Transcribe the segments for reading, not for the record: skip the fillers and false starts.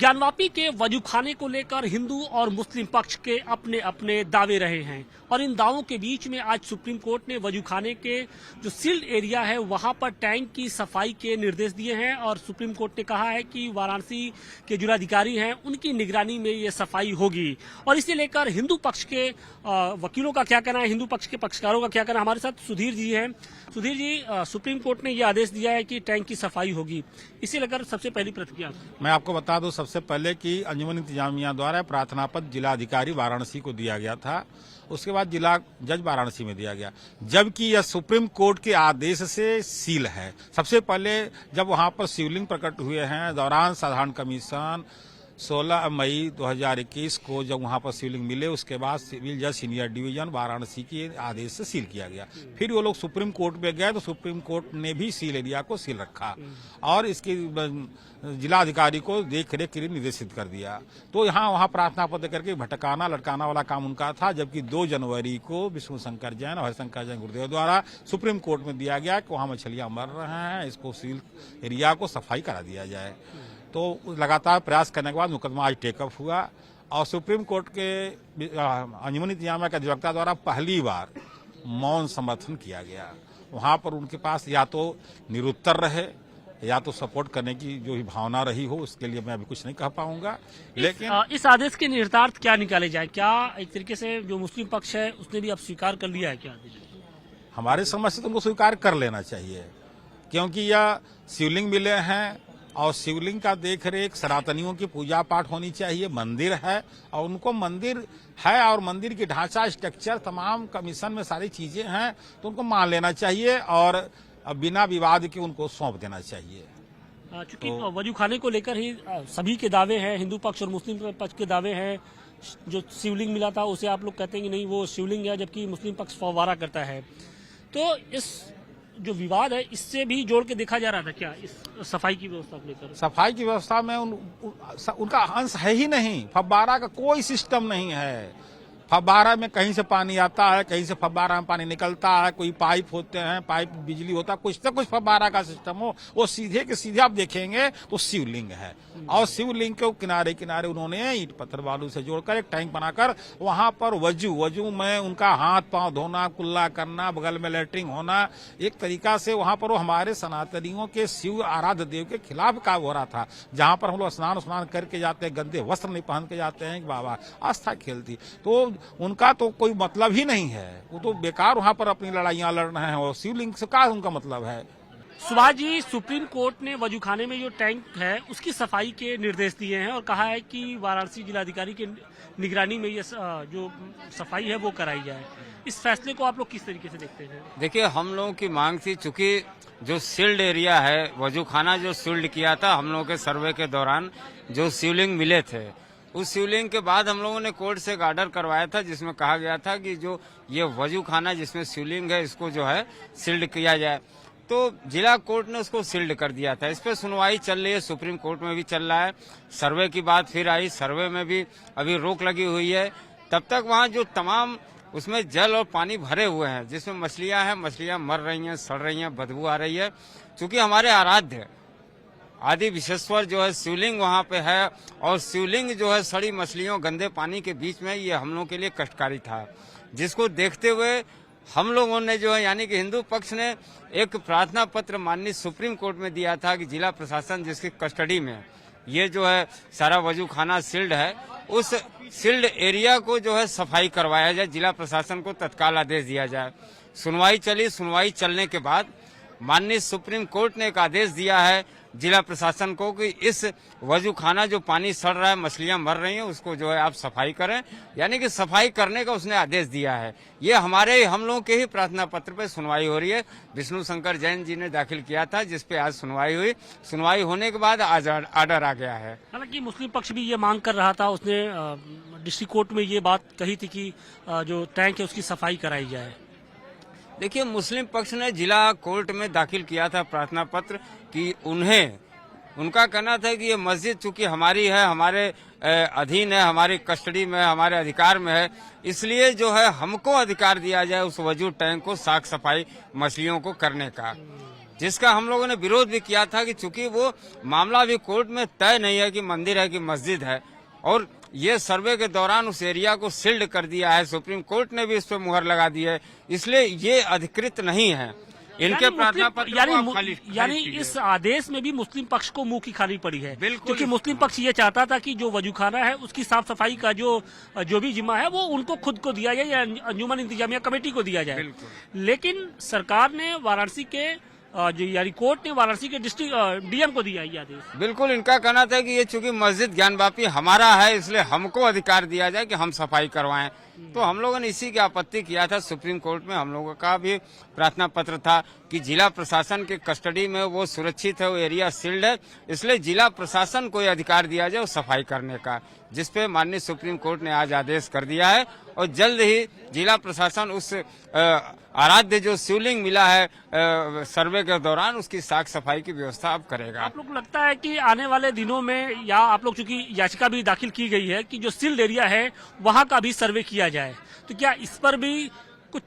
ज्ञानवापी के वजूखाने को लेकर हिंदू और मुस्लिम पक्ष के अपने अपने दावे रहे हैं और इन दावों के बीच में आज सुप्रीम कोर्ट ने वजूखाने के जो सील्ड एरिया है वहां पर टैंक की सफाई के निर्देश दिए हैं और सुप्रीम कोर्ट ने कहा है कि वाराणसी के जिलाधिकारी हैं उनकी निगरानी में ये सफाई होगी। और इसे लेकर हिंदू पक्ष के वकीलों का क्या कहना है, हिंदू पक्ष के पक्षकारों का क्या कहना है, हमारे साथ सुधीर जी हैं। सुधीर जी, सुप्रीम कोर्ट ने यह आदेश दिया है कि टैंक की सफाई होगी, इसे लेकर सबसे पहली प्रतिक्रिया। मैं आपको बता दूं सबसे पहले कि अंजुमन इंतजामिया द्वारा प्रार्थना पत्र जिलाधिकारी वाराणसी को दिया गया था, उसके बाद जिला जज वाराणसी में दिया गया, जबकि यह सुप्रीम कोर्ट के आदेश से सील है। सबसे पहले जब वहां पर शिवलिंग प्रकट हुए हैं दौरान साधारण कमीशन 16 मई 2021 को जब वहां पर शिवलिंग मिले, उसके बाद सिविल जज सीनियर डिवीजन वाराणसी के आदेश से सील किया गया। फिर वो लोग सुप्रीम कोर्ट में गए तो सुप्रीम कोर्ट ने भी सील एरिया को सील रखा और इसकी जिलाधिकारी को देख रेख के लिए निर्देशित कर दिया। तो यहाँ वहाँ प्रार्थना पत्र करके भटकाना लटकाना वाला काम उनका था, जबकि 2 जनवरी को विष्णु शंकर जैन और हरिशंकर जैन गुरुदेव द्वारा सुप्रीम कोर्ट में दिया गया कि वहाँ मछलियां मर रहे हैं, इसको सील एरिया को सफाई करा दिया जाए। तो लगातार प्रयास करने के बाद मुकदमा आज टेकअप हुआ और सुप्रीम कोर्ट के अंजुमन इंतजामिया के अधिवक्ता द्वारा पहली बार मौन समर्थन किया गया। वहां पर उनके पास या तो निरुत्तर रहे या तो सपोर्ट करने की जो भी भावना रही हो, उसके लिए मैं अभी कुछ नहीं कह पाऊंगा। लेकिन इस आदेश के निहितार्थ क्या निकाले जाए? क्या एक तरीके से जो मुस्लिम पक्ष है उसने भी अब स्वीकार कर लिया है क्या? हमारे समझ से तो उनको स्वीकार कर लेना चाहिए, क्योंकि यह शिवलिंग मिले हैं और शिवलिंग का देख रेख सनातनियों की पूजा पाठ होनी चाहिए। मंदिर है और उनको मंदिर है और मंदिर की ढांचा स्ट्रक्चर तमाम कमीशन में सारी चीजें हैं, तो उनको मान लेना चाहिए और बिना विवाद के उनको सौंप देना चाहिए। चूंकि वजूखाने को लेकर ही सभी के दावे हैं, हिंदू पक्ष और मुस्लिम पक्ष के दावे हैं। जो शिवलिंग मिला था उसे आप लोग कहते हैं कि नहीं वो शिवलिंग है, जबकि मुस्लिम पक्ष फव्वारा करता है। तो इस जो विवाद है इससे भी जोड़ के देखा जा रहा था क्या इस सफाई की व्यवस्था को लेकर? सफाई की व्यवस्था में उनका अंश है ही नहीं। फव्वारा का कोई सिस्टम नहीं है। फव्वारा में कहीं से पानी आता है, कहीं से फव्वारा में पानी निकलता है, कोई पाइप होते हैं, पाइप बिजली होता है, कुछ ना कुछ फव्वारा का सिस्टम हो। वो सीधे के सीधे आप देखेंगे तो शिवलिंग है और शिवलिंग के किनारे किनारे उन्होंने ईंट पत्थर बालू से जोड़कर एक टैंक बनाकर वहां पर वजू में उनका हाथ पांव धोना, कुल्ला करना, बगल में लेटरिंग होना, एक तरीका से वहां पर वो हमारे सनातनियों के शिव आराध्य देव के खिलाफ काम हो रहा था। जहां पर हम लोग स्नान करके जाते हैं, गंदे वस्त्र नहीं पहन के जाते हैं, बाबा आस्था खेलती, तो उनका तो कोई मतलब ही नहीं है। वो तो बेकार वहां पर अपनी लड़ाइयां लड़ रहे हैं और शिवलिंग से क्या उनका मतलब है। सुभाष जी, सुप्रीम कोर्ट ने वजूखाने में जो टैंक है उसकी सफाई के निर्देश दिए हैं और कहा है कि वाराणसी जिलाधिकारी के निगरानी में ये जो सफाई है वो कराई जाए। इस फैसले को आप लोग किस तरीके से देखते हैं? देखिए, हम लोगों की मांग थी, चूंकि जो सील्ड एरिया है वजूखाना जो सील्ड किया था हम लोगों के सर्वे के दौरान, जो शिवलिंग मिले थे उस शिवलिंग के बाद हम लोगों ने कोर्ट से एक ऑर्डर करवाया था जिसमें कहा गया था कि जो ये वजूखाना जिसमें शिवलिंग है इसको जो है सील्ड किया जाए। तो जिला कोर्ट ने उसको सील्ड कर दिया था। इस पे सुनवाई चल रही है, सुप्रीम कोर्ट में भी चल रहा है। सर्वे की बात फिर आई, सर्वे में भी अभी रोक लगी हुई है। तब तक वहाँ जो तमाम उसमें जल और पानी भरे हुए हैं, जिसमें मछलियां हैं, मछलियां मर रही हैं, सड़ रही हैं, बदबू आ रही है। चूंकि हमारे आराध्य आदि विश्वेश्वर जो है शिवलिंग वहाँ पे है और शिवलिंग जो है सड़ी मछलियों गंदे पानी के बीच में, ये हम लोगों के लिए कष्टकारी था, जिसको देखते हुए हम लोगों ने जो है यानी कि हिंदू पक्ष ने एक प्रार्थना पत्र माननीय सुप्रीम कोर्ट में दिया था कि जिला प्रशासन जिसकी कस्टडी में ये जो है सारा वजूखाना सील्ड है, उस सील्ड एरिया को जो है सफाई करवाया जाए, जिला प्रशासन को तत्काल आदेश दिया जाए। सुनवाई चली, सुनवाई चलने के बाद माननीय सुप्रीम कोर्ट ने एक आदेश दिया है जिला प्रशासन को कि इस वजूखाना जो पानी सड़ रहा है, मछलियां मर रही हैं, उसको जो है आप सफाई करें, यानी कि सफाई करने का उसने आदेश दिया है। ये हम लोगों के ही प्रार्थना पत्र पे सुनवाई हो रही है। विष्णु शंकर जैन जी ने दाखिल किया था जिसपे आज सुनवाई हुई। सुनवाई होने के बाद आज ऑर्डर आ गया है। हालांकि मुस्लिम पक्ष भी ये मांग कर रहा था, उसने डिस्ट्रिक्ट कोर्ट में ये बात कही थी कि जो टैंक है उसकी सफाई कराई जाए। देखिए, मुस्लिम पक्ष ने जिला कोर्ट में दाखिल किया था प्रार्थना पत्र कि उनका कहना था कि ये मस्जिद चूंकि हमारी है, हमारे अधीन है, हमारी कस्टडी में, हमारे अधिकार में है, इसलिए जो है हमको अधिकार दिया जाए उस वजू टैंक को साफ सफाई मछलियों को करने का। जिसका हम लोगों ने विरोध भी किया था कि चूंकि वो मामला अभी कोर्ट में तय नहीं है कि मंदिर है कि मस्जिद है, और ये सर्वे के दौरान उस एरिया को सील्ड कर दिया है, सुप्रीम कोर्ट ने भी इस पर मुहर लगा दी है, इसलिए ये अधिकृत नहीं है। इनके प्रार्थना पत्र को आप खाली यानी कीजिए। इस आदेश में भी मुस्लिम पक्ष को मुंह की खानी पड़ी है, बिल्कुल। क्योंकि मुस्लिम पक्ष ये चाहता था कि जो वजूखाना है उसकी साफ सफाई का जो भी जिम्मा है वो उनको खुद को दिया जाए या अंजुमन इंतजामिया कमेटी को दिया जाए। लेकिन सरकार ने वाराणसी के यानी कोर्ट ने वाराणसी के डिस्ट्रिक्ट डीएम को दिया ये आदेश। बिल्कुल, इनका कहना था कि ये चूंकि मस्जिद ज्ञानवापी हमारा है, इसलिए हमको अधिकार दिया जाए कि हम सफाई करवाएं। तो हम लोगों ने इसी की आपत्ति किया था सुप्रीम कोर्ट में। हम लोगों का भी प्रार्थना पत्र था कि जिला प्रशासन के कस्टडी में वो सुरक्षित है, वो एरिया सील्ड है, इसलिए जिला प्रशासन को ये अधिकार दिया जाए सफाई करने का, जिसपे माननीय सुप्रीम कोर्ट ने आज आदेश कर दिया है। और जल्द ही जिला प्रशासन उस आराध्य जो शिवलिंग मिला है सर्वे के दौरान उसकी साफ सफाई की व्यवस्था अब करेगा। आप लोग को लगता है कि आने वाले दिनों में, या आप लोग चूंकि याचिका भी दाखिल की गई है कि जो सील्ड एरिया है वहां का भी सर्वे किया जाए, तो क्या इस पर भी कुछ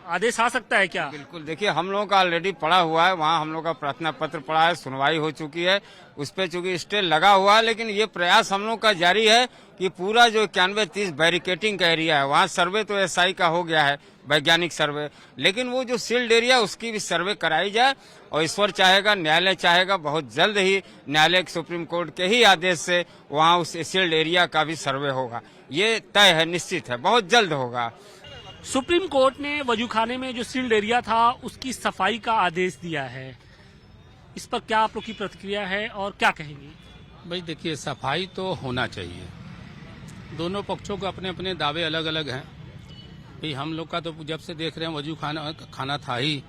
आदेश आ सकता है क्या? बिल्कुल, देखिए हम लोगों का ऑलरेडी पड़ा हुआ है, वहाँ हम लोग का प्रार्थना पत्र पड़ा है, सुनवाई हो चुकी है, उस पर चूंकि स्टे लगा हुआ है, लेकिन ये प्रयास हम लोग का जारी है कि पूरा जो 91-30 बैरिकेटिंग का एरिया है वहाँ सर्वे तो एसआई का हो गया है, वैज्ञानिक सर्वे, लेकिन वो जो सील्ड एरिया उसकी भी सर्वे कराई जाए। और ईश्वर चाहेगा, न्यायालय चाहेगा, बहुत जल्द ही न्यायालय सुप्रीम कोर्ट के ही आदेश से वहाँ उस सील्ड एरिया का भी सर्वे होगा। ये तय है, निश्चित है, बहुत जल्द होगा। सुप्रीम कोर्ट ने वजूखाने में जो सील्ड एरिया था उसकी सफाई का आदेश दिया है, इस पर क्या आप लोग की प्रतिक्रिया है और क्या कहेंगे? भाई देखिए, सफाई तो होना चाहिए। दोनों पक्षों के अपने अपने दावे अलग अलग हैं। भाई हम लोग का तो जब से देख रहे हैं वजू खाना था ही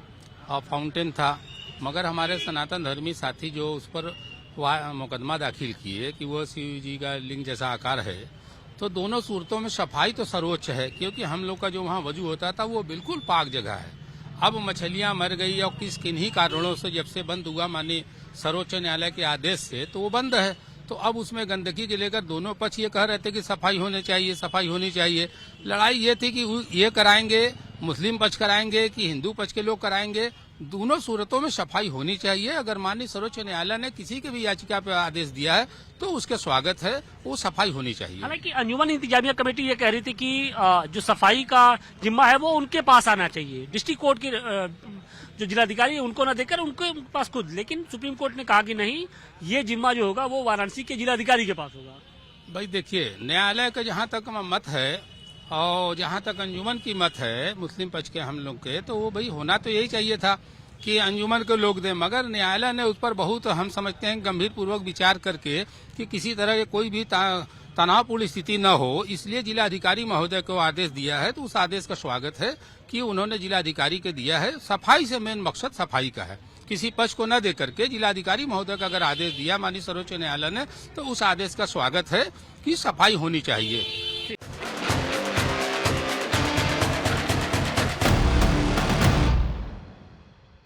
और फाउंटेन था, मगर हमारे सनातन धर्मी साथी जो उस पर मुकदमा दाखिल किए कि वो शिव जी का लिंग जैसा आकार है, तो दोनों सूरतों में सफाई तो सर्वोच्च है, क्योंकि हम लोग का जो वहाँ वजू होता था वो बिल्कुल पाक जगह है। अब मछलियां मर गई और किन्हीं कारणों से जब से बंद हुआ माननीय सर्वोच्च न्यायालय के आदेश से, तो वो बंद है। तो अब उसमें गंदगी के लेकर दोनों पक्ष ये कह रहे थे कि सफाई होनी चाहिए, सफाई होनी चाहिए। लड़ाई ये थी कि ये कराएंगे, मुस्लिम पक्ष कराएंगे कि हिंदू पक्ष के लोग कराएंगे। दोनों सूरतों में सफाई होनी चाहिए। अगर माननीय सर्वोच्च न्यायालय ने किसी के भी याचिका पर आदेश दिया है तो उसके स्वागत है, वो सफाई होनी चाहिए। हालांकि अंजुमन इंतजामिया कमेटी ये कह रही थी कि जो सफाई का जिम्मा है वो उनके पास आना चाहिए, डिस्ट्रिक्ट कोर्ट के जो जिलाधिकारी है उनको न देकर उनके पास खुद। लेकिन सुप्रीम कोर्ट ने कहा कि नहीं, ये जिम्मा जो होगा वो वाराणसी के जिलाधिकारी के पास होगा। भाई देखिए, न्यायालय का जहाँ तक मत है और जहाँ तक अंजुमन की मत है मुस्लिम पक्ष के हम लोग के, तो वो भाई होना तो यही चाहिए था कि अंजुमन के लोग दें, मगर न्यायालय ने उस पर बहुत हम समझते हैं गंभीर पूर्वक विचार करके कि किसी तरह की कोई भी तनावपूर्ण स्थिति न हो, इसलिए जिलाधिकारी महोदय को आदेश दिया है। तो उस आदेश का स्वागत है कि उन्होंने जिलाधिकारी के दिया है। सफाई से मेन मकसद सफाई का है, किसी पक्ष को न दे करके जिलाधिकारी महोदय का अगर आदेश दिया माननीय सर्वोच्च न्यायालय ने, तो उस आदेश का स्वागत है कि सफाई होनी चाहिए।